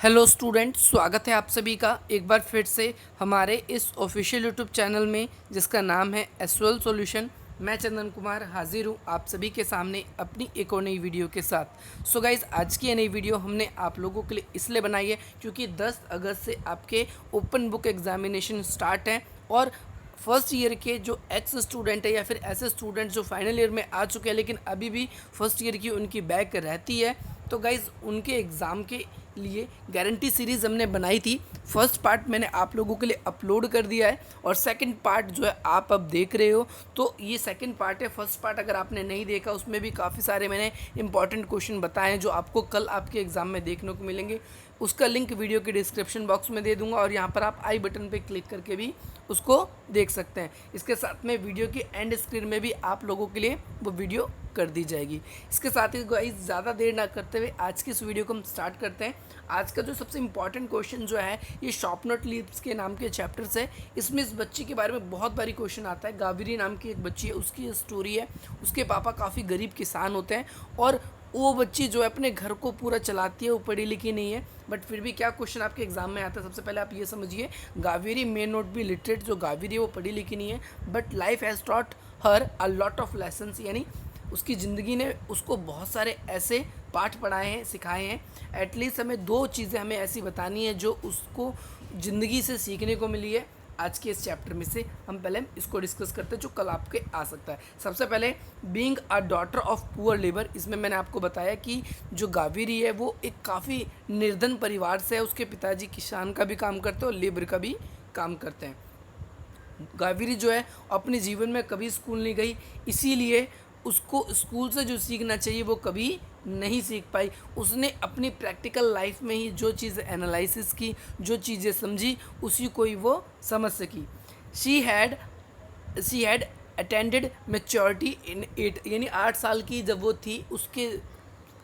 Hello student, स्वागत है आप सभी का एक बार फिर से हमारे इस ऑफिशियल यूट्यूब चैनल में जिसका नाम है एसवेल सॉल्यूशन। मैं चंदन कुमार हाजिर हूँ आप सभी के सामने अपनी एक और नई वीडियो के साथ। सो गाइज़, आज की ये नई वीडियो हमने आप लोगों के लिए इसलिए बनाई है क्योंकि 10 अगस्त से आपके ओपन बुक एग्जामिनेशन स्टार्ट हैं और फर्स्ट ईयर के जो एक्स स्टूडेंट है या फिर ऐसे स्टूडेंट जो फाइनल ईयर में आ चुके हैं लेकिन अभी भी फर्स्ट ईयर की उनकी बैक रहती है, तो गाइज़ उनके एग्ज़ाम के लिए गारंटी सीरीज़ हमने बनाई थी। फर्स्ट पार्ट मैंने आप लोगों के लिए अपलोड कर दिया है और सेकंड पार्ट जो है आप अब देख रहे हो। तो ये सेकंड पार्ट है। फर्स्ट पार्ट अगर आपने नहीं देखा उसमें भी काफ़ी सारे मैंने इंपॉर्टेंट क्वेश्चन बताए हैं जो आपको कल आपके एग्ज़ाम में देखने को मिलेंगे। उसका लिंक वीडियो के डिस्क्रिप्शन बॉक्स में दे दूंगा और यहाँ पर आप आई बटन पे क्लिक करके भी उसको देख सकते हैं। इसके साथ में वीडियो की एंड स्क्रीन में भी आप लोगों के लिए वो वीडियो कर दी जाएगी। इसके साथ ही गाइस ज़्यादा देर ना करते हुए आज की इस वीडियो को हम स्टार्ट करते हैं। आज का जो सबसे इंपॉर्टेंट क्वेश्चन जो है ये शॉपनट लीव्स के नाम के चैप्टर से। इसमें इस बच्ची के बारे में बहुत बारी क्वेश्चन आता है। गाविरी नाम की एक बच्ची है, उसकी स्टोरी है। उसके पापा काफ़ी गरीब किसान होते हैं और वो बच्ची जो है अपने घर को पूरा चलाती है। वो पढ़ी लिखी नहीं है बट फिर भी क्या क्वेश्चन आपके एग्जाम में आता है। सबसे पहले आप ये समझिए, गावेरी मे नॉट बी लिटरेट। जो गावेरी है वो पढ़ी लिखी नहीं है but life has taught her a lot of lessons, यानी उसकी ज़िंदगी ने उसको बहुत सारे ऐसे पाठ पढ़ाए हैं, सिखाए हैं। एटलीस्ट हमें दो चीज़ें हमें ऐसी बतानी है जो उसको ज़िंदगी से सीखने को मिली है। आज के इस चैप्टर में से हम पहले इसको डिस्कस करते हैं जो कल आपके आ सकता है। सबसे पहले being a daughter of poor labour. इसमें मैंने आपको बताया कि जो गावेरी है वो एक काफ़ी निर्धन परिवार से है। उसके पिताजी किसान का भी काम करते हैं और लेबर का भी काम करते हैं। गावेरी जो है अपने जीवन में कभी स्कूल नहीं गई, इसीलिए उसको स्कूल से जो सीखना चाहिए वो कभी नहीं सीख पाई। उसने अपनी प्रैक्टिकल लाइफ में ही जो चीज़ें एनालिसिस की, जो चीज़ें समझी, उसी को ही वो समझ सकी। शी हैड अटेंडेड मैच्योरिटी इन 8, यानी 8 साल की जब वो थी उसके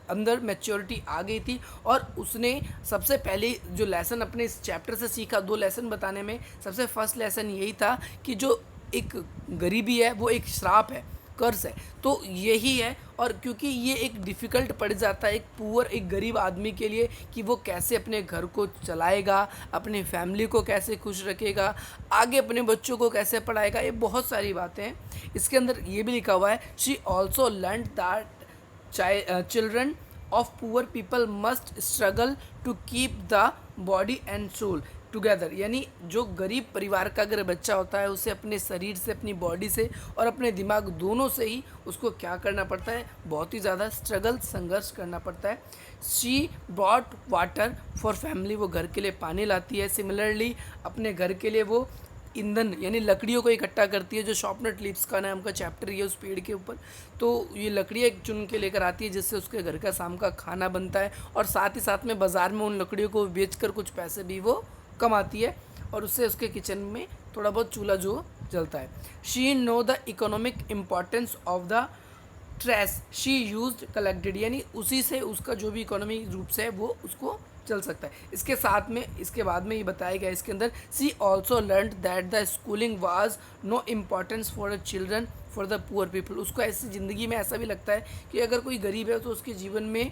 अंदर मैच्योरिटी आ गई थी। और उसने सबसे पहले जो लेसन अपने इस चैप्टर से सीखा, 2 लेसन बताने में सबसे फर्स्ट लेसन यही था कि जो एक गरीबी है वो एक श्राप है, कर्ज है। तो यही है। और क्योंकि ये एक डिफ़िकल्ट पड़ जाता है एक पुअर, एक गरीब आदमी के लिए कि वो कैसे अपने घर को चलाएगा, अपने फैमिली को कैसे खुश रखेगा, आगे अपने बच्चों को कैसे पढ़ाएगा, ये बहुत सारी बातें हैं। इसके अंदर ये भी लिखा हुआ है, she also learn that children of poor people must struggle to keep the body and soul together। यानी जो गरीब परिवार का अगर बच्चा होता है उसे अपने शरीर से, अपनी बॉडी से और अपने दिमाग दोनों से ही उसको क्या करना पड़ता है, बहुत ही ज़्यादा स्ट्रगल, संघर्ष करना पड़ता है। She brought water for family. वो घर के लिए पानी लाती है। सिमिलरली अपने घर के लिए वो ईंधन यानी लकड़ियों को इकट्ठा करती है। जो शॉपनट लीव्स का नाम का चैप्टर है उस पेड़ के ऊपर, तो ये लकड़ियाँ चुन के लेकर आती है जिससे उसके घर का शाम का खाना बनता है और साथ ही साथ में बाज़ार में उन लकड़ियों को बेचकर कुछ पैसे भी वो कमाती है और उससे उसके किचन में थोड़ा बहुत चूल्हा जो जलता है। She know the economic importance of the trace she used collected, यानी उसी से उसका जो भी इकोनॉमी रूप से है वो उसको चल सकता है। इसके साथ में इसके बाद में ये बताया गया इसके अंदर, see also learn that the schooling was no importance for the children for the poor people. उसको ऐसी ज़िंदगी में ऐसा भी लगता है कि अगर कोई गरीब है तो उसके जीवन में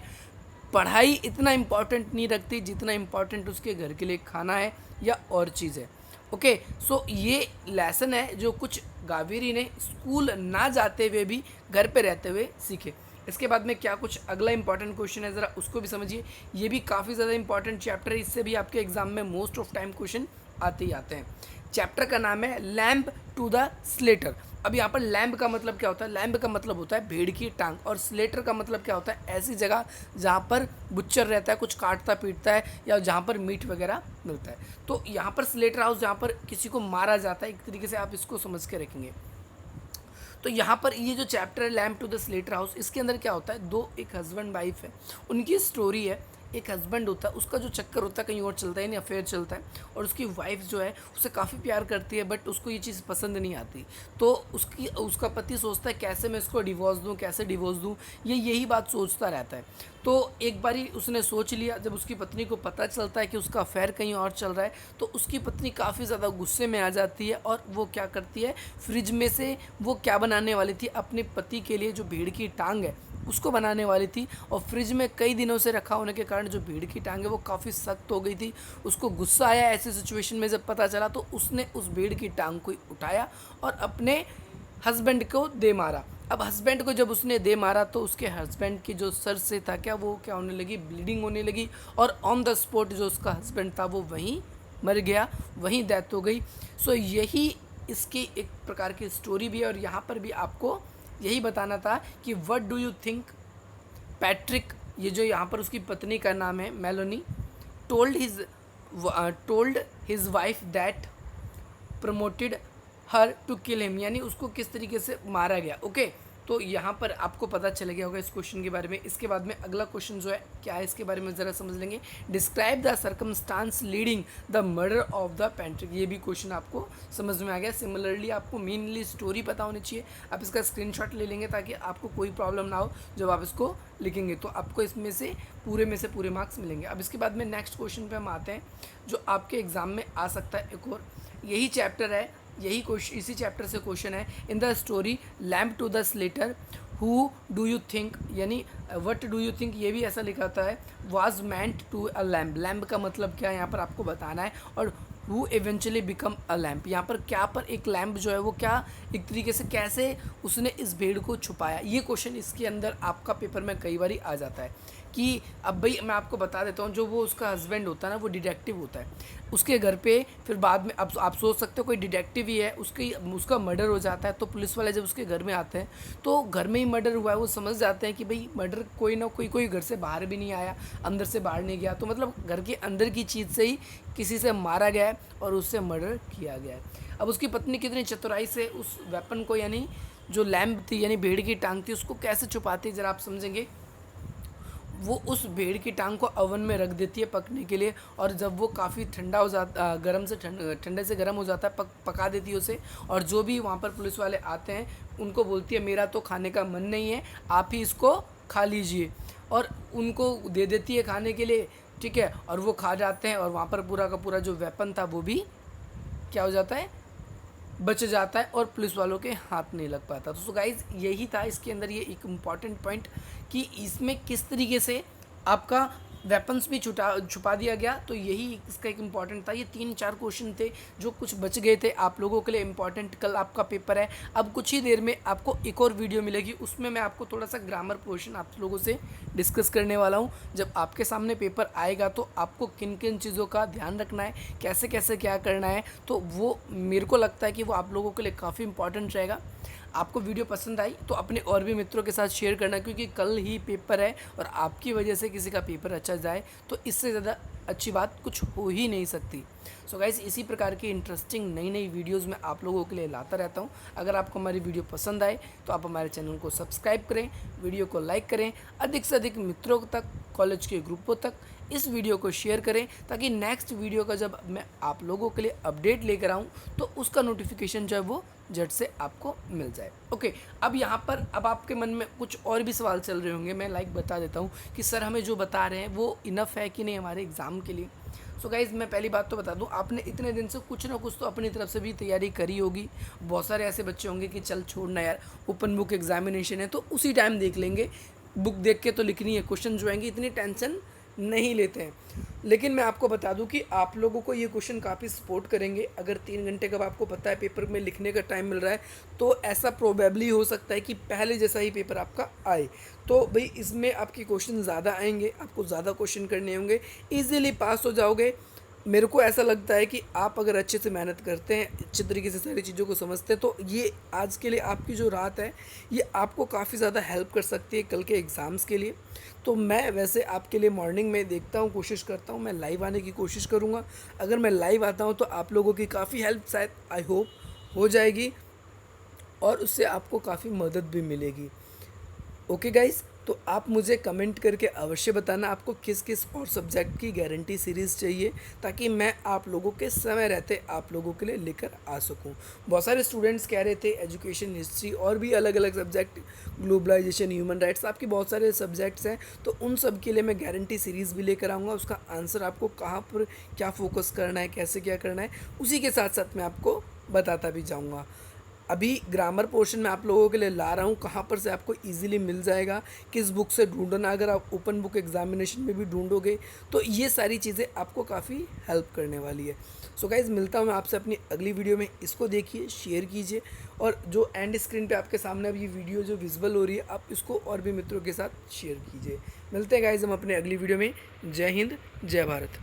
पढ़ाई इतना इम्पॉर्टेंट नहीं रखती जितना इम्पॉर्टेंट उसके घर के लिए खाना है या और चीज़ है। ओके, सो ये लेसन है जो कुछ गावेरी ने स्कूल ना जाते हुए भी घर पे रहते हुए सीखे। इसके बाद में क्या कुछ अगला इंपॉर्टेंट क्वेश्चन है ज़रा उसको भी समझिए। ये भी काफ़ी ज़्यादा इंपॉर्टेंट चैप्टर है, इससे भी आपके एग्जाम में मोस्ट ऑफ टाइम क्वेश्चन आते ही आते हैं। चैप्टर का नाम है लैम्प टू द स्लेटर। अब यहाँ पर लैम्प का मतलब क्या होता है? लैम्प का मतलब होता है भेड़ की टांग और स्लेटर का मतलब क्या होता है? ऐसी जगह जहाँ पर बुच्चर रहता है, कुछ काटता पीटता है या जहाँ पर मीट वगैरह मिलता है। तो यहाँ पर स्लेटर हाउस जहाँ पर किसी को मारा जाता है, एक तरीके से आप इसको समझ के रखेंगे। तो यहाँ पर ये जो चैप्टर है lamb to the slaughter house, इसके अंदर क्या होता है, दो एक हस्बैंड वाइफ है, उनकी स्टोरी है। एक हस्बैंड होता है, उसका जो चक्कर होता है कहीं और चलता है, नहीं अफेयर चलता है और उसकी वाइफ जो है उसे काफ़ी प्यार करती है बट उसको ये चीज़ पसंद नहीं आती। तो उसका पति सोचता है कैसे मैं इसको डिवोर्स दूँ, कैसे डिवोर्स दूँ, ये यही बात सोचता रहता है। तो एक बारी उसने सोच लिया, जब उसकी पत्नी को पता चलता है कि उसका अफेयर कहीं और चल रहा है तो उसकी पत्नी काफ़ी ज़्यादा गुस्से में आ जाती है और वो क्या करती है, फ्रिज में से वो क्या बनाने वाली थी, अपने पति के लिए जो भेड़ की टांग है उसको बनाने वाली थी, और फ्रिज में कई दिनों से रखा होने के कारण जो भेड़ की टांग है वो काफ़ी सख्त हो गई थी। उसको गुस्सा आया ऐसी सिचुएशन में, जब पता चला तो उसने उस भेड़ की टांग को उठाया और अपने हस्बैंड को दे मारा। अब हस्बैंड को जब उसने दे मारा तो उसके हस्बैंड की जो सर से था क्या, वो क्या होने लगी, ब्लीडिंग होने लगी, और ऑन द स्पॉट जो उसका हस्बैंड था वो वहीं मर गया, वहीं डेथ हो गई। सो यही इसकी एक प्रकार की स्टोरी भी है, और यहाँ पर भी आपको यही बताना था कि what do you think Patrick, ये जो यहाँ पर उसकी पत्नी का नाम है Maloney, told his wife that promoted her to kill him, यानी उसको किस तरीके से मारा गया। ओके, तो यहाँ पर आपको पता चल गया होगा इस क्वेश्चन के बारे में। इसके बाद में अगला क्वेश्चन जो है क्या है, इसके बारे में ज़रा समझ लेंगे। Describe the circumstance leading the murder of the Patrick, ये भी क्वेश्चन आपको समझ में आ गया। सिमिलरली आपको मेनली स्टोरी पता होनी चाहिए। आप इसका स्क्रीनशॉट ले लेंगे ताकि आपको कोई प्रॉब्लम ना हो जब आप इसको लिखेंगे, तो आपको इसमें से पूरे मार्क्स मिलेंगे। अब इसके बाद में नेक्स्ट क्वेश्चन पे हम आते हैं जो आपके एग्जाम में आ सकता है। एक और यही चैप्टर है, यही क्वेश्चन, इसी चैप्टर से क्वेश्चन है। In the story lamb to the slaughter who do you think, यानी व्हाट डू यू थिंक, ये भी ऐसा लिखा होता है, was meant to a lamp. Lamp का मतलब क्या है यहाँ पर आपको बताना है, और who eventually become a lamp, यहाँ पर क्या पर एक लैम्प जो है वो क्या एक तरीके से कैसे उसने इस भेड़ को छुपाया। ये क्वेश्चन इसके अंदर आपका पेपर में कई बार आ जाता है कि अब भाई मैं आपको बता देता हूँ, जो वो उसका हस्बैंड होता है ना, वो डिटेक्टिव होता है उसके घर पे। फिर बाद में अब आप सोच सकते हो कोई डिटेक्टिव ही है, उसका मर्डर हो जाता है, तो पुलिस वाले जब उसके घर में आते हैं तो घर में ही मर्डर हुआ है, वो समझ जाते हैं कि भाई मर्डर कोई ना कोई घर से बाहर भी नहीं आया, अंदर से बाहर नहीं गया, तो मतलब घर के अंदर की चीज़ से ही किसी से मारा गया है और उससे मर्डर किया गया है। अब उसकी पत्नी कितनी चतुराई से उस वेपन को, यानी जो लैम्प थी यानी भेड़ की टांग थी, उसको कैसे छुपाती है ज़रा आप समझेंगे। वो उस भेड़ की टांग को अवन में रख देती है पकने के लिए, और जब वो काफ़ी ठंडा हो जाता, ठंडे से गर्म हो जाता है, पका देती है उसे। और जो भी वहाँ पर पुलिस वाले आते हैं उनको बोलती है मेरा तो खाने का मन नहीं है, आप ही इसको खा लीजिए, और उनको दे देती है खाने के लिए, ठीक है। और वो खा जाते हैं, और वहाँ पर पूरा का पूरा जो वेपन था वो भी क्या हो जाता है, बच जाता है, और पुलिस वालों के हाथ नहीं लग पाता। तो गाइज यही था इसके अंदर, ये एक इम्पॉर्टेंट पॉइंट कि इसमें किस तरीके से आपका वेपन्स भी छुपा दिया गया। तो यही इसका एक इम्पॉर्टेंट था। ये 3-4 क्वेश्चन थे जो कुछ बच गए थे आप लोगों के लिए इम्पॉर्टेंट। कल आपका पेपर है, अब कुछ ही देर में आपको एक और वीडियो मिलेगी, उसमें मैं आपको थोड़ा सा ग्रामर पोर्शन आप लोगों से डिस्कस करने वाला हूँ। जब आपके सामने पेपर आएगा तो आपको किन किन चीज़ों का ध्यान रखना है, कैसे कैसे क्या करना है, तो वो मेरे को लगता है कि वो आप लोगों के लिए काफ़ी इंपॉर्टेंट रहेगा। आपको वीडियो पसंद आई तो अपने और भी मित्रों के साथ शेयर करना, क्योंकि कल ही पेपर है और आपकी वजह से किसी का पेपर अच्छा जाए तो इससे ज़्यादा अच्छी बात कुछ हो ही नहीं सकती। सो गाइस, इसी प्रकार की इंटरेस्टिंग नई नई वीडियोज़ मैं आप लोगों के लिए लाता रहता हूँ। अगर आपको हमारी वीडियो पसंद आए तो आप हमारे चैनल को सब्सक्राइब करें, वीडियो को लाइक करें, अधिक से अधिक मित्रों तक, कॉलेज के ग्रुपों तक इस वीडियो को शेयर करें, ताकि नेक्स्ट वीडियो का जब मैं आप लोगों के लिए अपडेट लेकर आऊँ तो उसका नोटिफिकेशन जो है वो झट से आपको मिल जाए। ओके, अब यहाँ पर अब आपके मन में कुछ और भी सवाल चल रहे होंगे। मैं बता देता हूँ कि सर हमें जो बता रहे हैं वो इनफ है कि नहीं हमारे एग्ज़ाम के लिए। सो गाइज़, मैं पहली बात तो बता दूं, आपने इतने दिन से कुछ ना कुछ तो अपनी तरफ से भी तैयारी करी होगी। बहुत सारे ऐसे बच्चे होंगे कि चल छोड़ना यार, ओपन बुक एग्जामिनेशन है तो उसी टाइम देख लेंगे, बुक देख के तो लिखनी है, क्वेश्चन जो आएंगे इतनी टेंशन नहीं लेते हैं। लेकिन मैं आपको बता दूं कि आप लोगों को ये क्वेश्चन काफ़ी सपोर्ट करेंगे। अगर 3 घंटे का आपको पता है पेपर में लिखने का टाइम मिल रहा है, तो ऐसा प्रोबेबली हो सकता है कि पहले जैसा ही पेपर आपका आए। तो भाई इसमें आपके क्वेश्चन ज़्यादा आएंगे, आपको ज़्यादा क्वेश्चन करने होंगे, ईजिली पास हो जाओगे। मेरे को ऐसा लगता है कि आप अगर अच्छे से मेहनत करते हैं, अच्छे तरीके से सारी चीज़ों को समझते हैं, तो ये आज के लिए आपकी जो रात है ये आपको काफ़ी ज़्यादा हेल्प कर सकती है कल के एग्ज़ाम्स के लिए। तो मैं वैसे आपके लिए मॉर्निंग में देखता हूँ, कोशिश करता हूँ, मैं लाइव आने की कोशिश करूँगा। अगर मैं लाइव आता हूँ तो आप लोगों की काफ़ी हेल्प शायद आई होप हो जाएगी, और उससे आपको काफ़ी मदद भी मिलेगी। ओके गाइस, तो आप मुझे कमेंट करके अवश्य बताना आपको किस किस और सब्जेक्ट की गारंटी सीरीज़ चाहिए, ताकि मैं आप लोगों के समय रहते आप लोगों के लिए लेकर आ सकूं। बहुत सारे स्टूडेंट्स कह रहे थे एजुकेशन, हिस्ट्री और भी अलग अलग सब्जेक्ट, ग्लोबलाइजेशन, ह्यूमन राइट्स, आपके बहुत सारे सब्जेक्ट्स हैं, तो उन सब के लिए मैं गारंटी सीरीज़ भी लेकर आऊँगा। उसका आंसर आपको कहाँ पर क्या फोकस करना है, कैसे क्या करना है, उसी के साथ साथ मैं आपको बताता भी जाऊँगा। अभी ग्रामर पोर्शन में आप लोगों के लिए ला रहा हूँ, कहाँ पर से आपको इजीली मिल जाएगा, किस बुक से ढूंढना, अगर आप ओपन बुक एग्जामिनेशन में भी ढूंढोगे तो ये सारी चीज़ें आपको काफ़ी हेल्प करने वाली है। सो गाइज़, मिलता हूँ मैं आपसे अपनी अगली वीडियो में। इसको देखिए, शेयर कीजिए, और जो एंड स्क्रीन पे आपके सामने अब ये वीडियो जो विजिबल हो रही है, आप इसको और भी मित्रों के साथ शेयर कीजिए। मिलते हैं गाइज़ हम अपने अगली वीडियो में। जय हिंद, जय भारत।